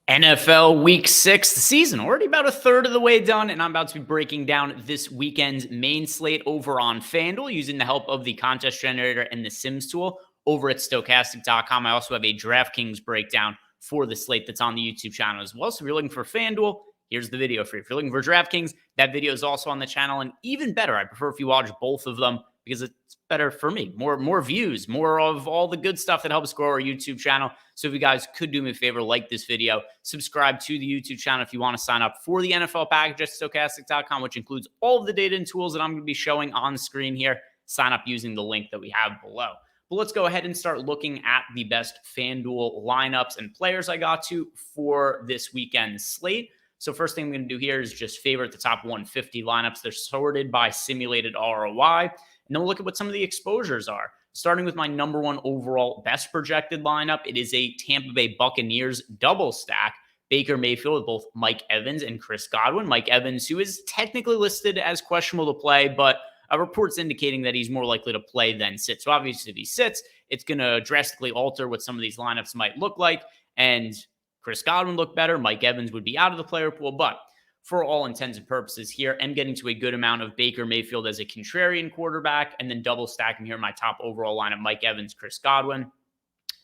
NFL Week 6, the season already about a third of the way done, and I'm about to be breaking down this weekend's main slate over on FanDuel using the help of the contest generator and the Sims tool over at Stokastic.com. I also have a DraftKings breakdown for the slate that's on the YouTube channel as well. So if you're looking for FanDuel, here's the video for you. If you're looking for DraftKings, that video is also on the channel, and even better, I prefer if you watch both of them because it's better for me. More views, more of all the good stuff that helps grow our YouTube channel. So if you guys could do me a favor, like this video, subscribe to the YouTube channel if you want to sign up for the NFL package at Stokastic.com, which includes all of the data and tools that I'm going to be showing on screen here. Sign up using the link that we have below. But let's go ahead and start looking at the best FanDuel lineups and players I got to for this weekend's slate. So first thing I'm going to do here is just favorite the top 150 lineups. They're sorted by simulated ROI. And then we'll look at what some of the exposures are. Starting with my number one overall best projected lineup, it is a Tampa Bay Buccaneers double stack. Baker Mayfield with both Mike Evans and Chris Godwin. Mike Evans, who is technically listed as questionable to play, but reports indicating that he's more likely to play than sit. So obviously if he sits, it's going to drastically alter what some of these lineups might look like. And Chris Godwin looked better. Mike Evans would be out of the player pool, but for all intents and purposes here, I'm getting to a good amount of Baker Mayfield as a contrarian quarterback and then double stacking here in my top overall lineup, Mike Evans, Chris Godwin.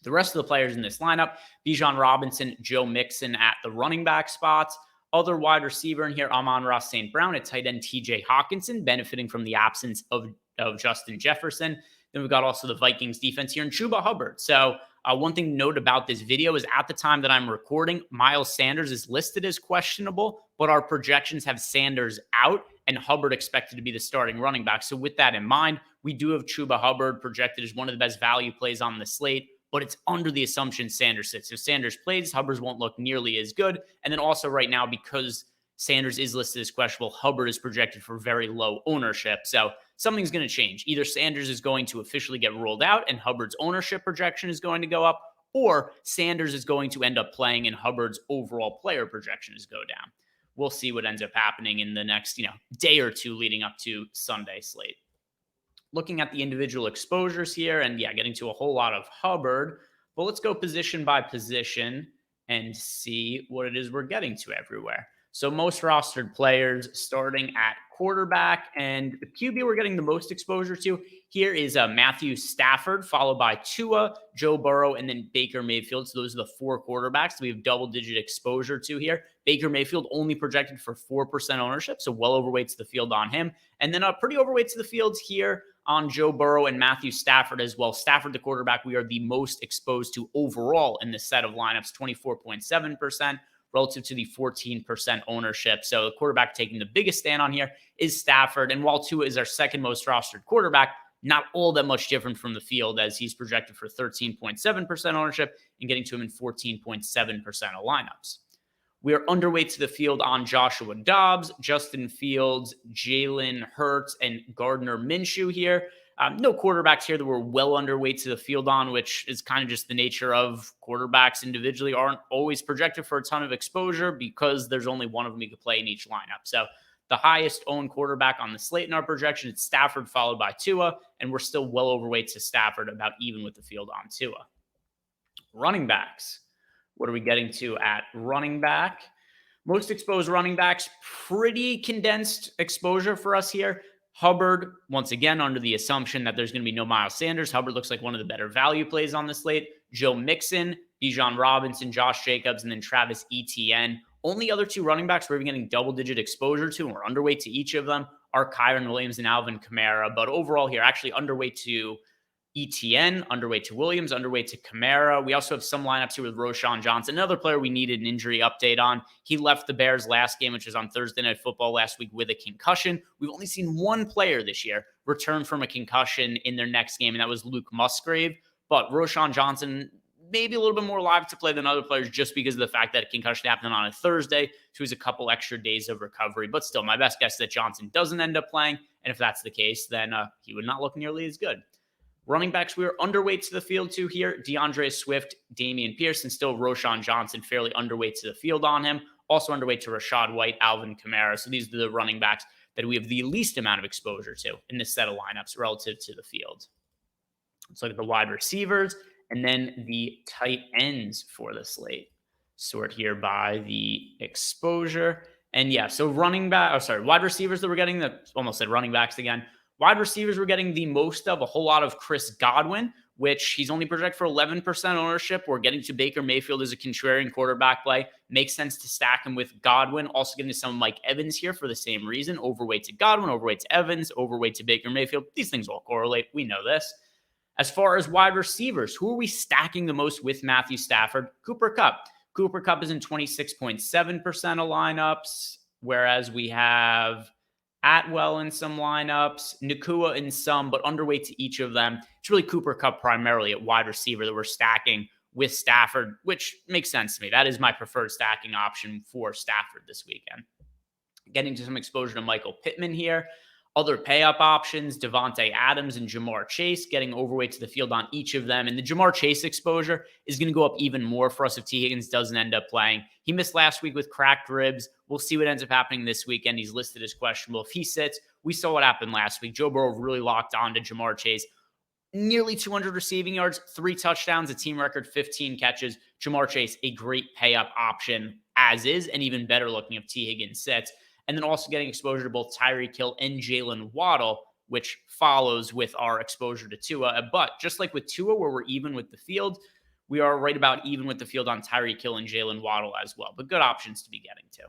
The rest of the players in this lineup, Bijan Robinson, Joe Mixon at the running back spots. Other wide receiver in here, Amon-Ra St. Brown at tight end, TJ Hawkinson, benefiting from the absence of Justin Jefferson. Then we've got also the Vikings defense here and Chuba Hubbard. So one thing to note about this video is at the time that I'm recording, Miles Sanders is listed as questionable, but our projections have Sanders out and Hubbard expected to be the starting running back. So with that in mind, we do have Chuba Hubbard projected as one of the best value plays on the slate, but it's under the assumption Sanders sits. If Sanders plays, Hubbard won't look nearly as good. And then also right now, because Sanders is listed as questionable, Hubbard is projected for very low ownership. So something's going to change. Either Sanders is going to officially get ruled out and Hubbard's ownership projection is going to go up, or Sanders is going to end up playing and Hubbard's overall player projection is go down. We'll see what ends up happening in the next, day or two leading up to Sunday slate. Looking at the individual exposures here and getting to a whole lot of Hubbard, but let's go position by position and see what it is we're getting to everywhere. So most rostered players starting at quarterback, and the QB we're getting the most exposure to here is Matthew Stafford, followed by Tua, Joe Burrow, and then Baker Mayfield. So those are the four quarterbacks we have double-digit exposure to here. Baker Mayfield only projected for 4% ownership, so well overweight to the field on him. And then pretty overweight to the fields here on Joe Burrow and Matthew Stafford as well. Stafford, the quarterback, we are the most exposed to overall in this set of lineups, 24.7%. Relative to the 14% ownership. So the quarterback taking the biggest stand on here is Stafford. And while Tua is our second most rostered quarterback, not all that much different from the field as he's projected for 13.7% ownership and getting to him in 14.7% of lineups. We are underweight to the field on Joshua Dobbs, Justin Fields, Jalen Hurts, and Gardner Minshew here. No quarterbacks here that we're well underweight to the field on, which is kind of just the nature of quarterbacks individually aren't always projected for a ton of exposure because there's only one of them you could play in each lineup. So the highest owned quarterback on the slate in our projection is Stafford, followed by Tua, and we're still well overweight to Stafford, about even with the field on Tua. Running backs. What are we getting to at running back? Most exposed running backs, pretty condensed exposure for us here. Hubbard, once again, under the assumption that there's going to be no Miles Sanders. Hubbard looks like one of the better value plays on the slate. Joe Mixon, Bijan Robinson, Josh Jacobs, and then Travis Etienne. Only other two running backs we're getting double-digit exposure to, and we're underweight to each of them, are Kyren Williams and Alvin Kamara. But overall here, actually underweight to Etienne, underweight to Williams, underweight to Kamara. We also have some lineups here with Roschon Johnson, another player we needed an injury update on. He left the Bears last game, which was on Thursday Night Football last week, with a concussion. We've only seen one player this year return from a concussion in their next game, and that was Luke Musgrave. But Roschon Johnson, maybe a little bit more live to play than other players just because of the fact that a concussion happened on a Thursday, so he was a couple extra days of recovery. But still, my best guess is that Johnson doesn't end up playing, and if that's the case, then he would not look nearly as good. Running backs, we are underweight to the field to here. DeAndre Swift, Damian Pierce, and still Roschon Johnson, fairly underweight to the field on him. Also underweight to Rachaad White, Alvin Kamara. So these are the running backs that we have the least amount of exposure to in this set of lineups relative to the field. Let's look at the wide receivers and then the tight ends for the slate. Sort here by the exposure. And yeah, so wide receivers that we're getting, almost said running backs again. Wide receivers we're getting the most of, a whole lot of Chris Godwin, which he's only projected for 11% ownership. We're getting to Baker Mayfield as a contrarian quarterback play. Makes sense to stack him with Godwin. Also getting to some Mike Evans here for the same reason. Overweight to Godwin, overweight to Evans, overweight to Baker Mayfield. These things all correlate. We know this. As far as wide receivers, who are we stacking the most with Matthew Stafford? Cooper Kupp. Cooper Kupp is in 26.7% of lineups, whereas we have Atwell in some lineups, Nakua in some, but underweight to each of them. It's really Cooper Kupp primarily at wide receiver that we're stacking with Stafford, which makes sense to me. That is my preferred stacking option for Stafford this weekend. Getting to some exposure to Michael Pittman here. Other pay-up options, Devontae Adams and Jamar Chase, getting overweight to the field on each of them. And the Jamar Chase exposure is going to go up even more for us if T. Higgins doesn't end up playing. He missed last week with cracked ribs. We'll see what ends up happening this weekend. He's listed as questionable. If he sits, we saw what happened last week. Joe Burrow really locked on to Jamar Chase. Nearly 200 receiving yards, 3 touchdowns, a team record 15 catches. Jamar Chase, a great pay-up option as is, and even better looking if T. Higgins sits. And then also getting exposure to both Tyreek Hill and Jalen Waddle, which follows with our exposure to Tua. But just like with Tua, where we're even with the field, we are right about even with the field on Tyreek Hill and Jalen Waddle as well. But good options to be getting to.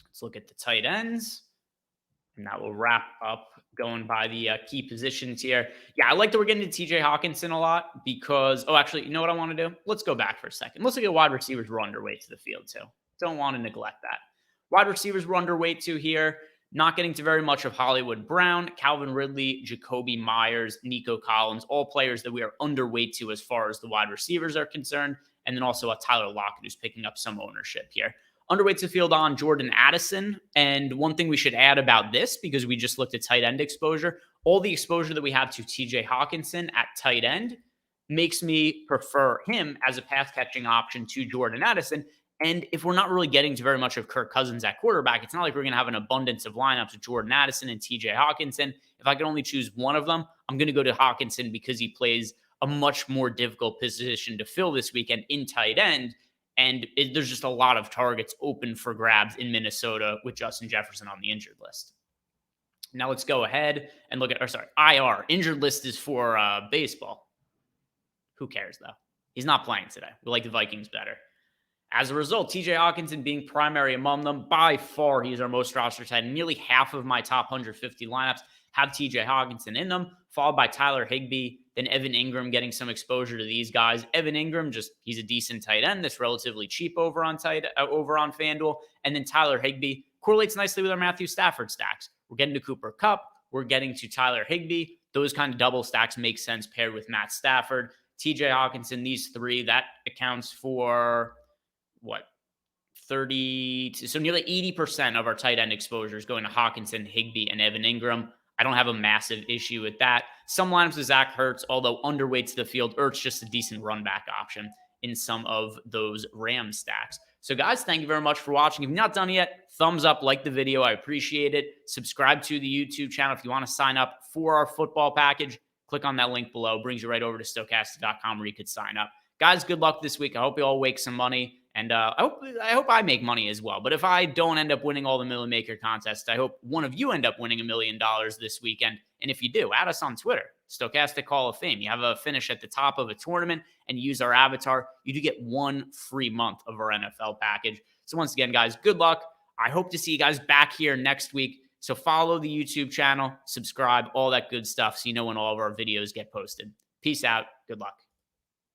Let's look at the tight ends. And that will wrap up going by the key positions here. Yeah, I like that we're getting to TJ Hawkinson a lot because, actually, you know what I want to do? Let's go back for a second. Let's look at wide receivers we're underweight to the field too. Don't want to neglect that. Wide receivers we're underweight to here. Not getting to very much of Hollywood Brown, Calvin Ridley, Jacoby Myers, Nico Collins, all players that we are underweight to as far as the wide receivers are concerned. And then also a Tyler Lockett who's picking up some ownership here. Underweight to field on Jordan Addison. And one thing we should add about this, because we just looked at tight end exposure, all the exposure that we have to TJ Hawkinson at tight end makes me prefer him as a pass catching option to Jordan Addison. And if we're not really getting to very much of Kirk Cousins at quarterback, it's not like we're going to have an abundance of lineups with Jordan Addison and TJ Hawkinson. If I can only choose one of them, I'm going to go to Hawkinson because he plays a much more difficult position to fill this weekend in tight end. And there's just a lot of targets open for grabs in Minnesota with Justin Jefferson on the injured list. Now let's go ahead and look at, IR. Injured list is for baseball. Who cares, though? He's not playing today. We like the Vikings better. As a result, TJ Hawkinson being primary among them, by far he's our most roster tight end. Nearly half of my top 150 lineups have TJ Hawkinson in them, followed by Tyler Higbee, then Evan Ingram getting some exposure to these guys. Evan Ingram, he's a decent tight end that's relatively cheap over on FanDuel. And then Tyler Higbee correlates nicely with our Matthew Stafford stacks. We're getting to Cooper Kupp. We're getting to Tyler Higbee. Those kind of double stacks make sense paired with Matt Stafford. TJ Hawkinson, these three, that accounts for 30, so nearly 80% of our tight end exposure is going to Hawkinson, Higbee, and Evan Ingram. I don't have a massive issue with that. Some lineups with Zach Ertz, although underweight to the field, Ertz just a decent run back option in some of those Ram stacks. So guys, thank you very much for watching. If you're not done yet, thumbs up, like the video. I appreciate it. Subscribe to the YouTube channel. If you want to sign up for our football package, click on that link below. It brings you right over to Stokastic.com where you could sign up. Guys, good luck this week. I hope you all wake some money. And I hope I make money as well. But if I don't end up winning all the Million Maker contests, I hope one of you end up winning $1 million this weekend. And if you do, add us on Twitter, Stokastic Hall of Fame. You have a finish at the top of a tournament and use our avatar. You do get 1 free month of our NFL package. So once again, guys, good luck. I hope to see you guys back here next week. So follow the YouTube channel, subscribe, all that good stuff so you know when all of our videos get posted. Peace out. Good luck.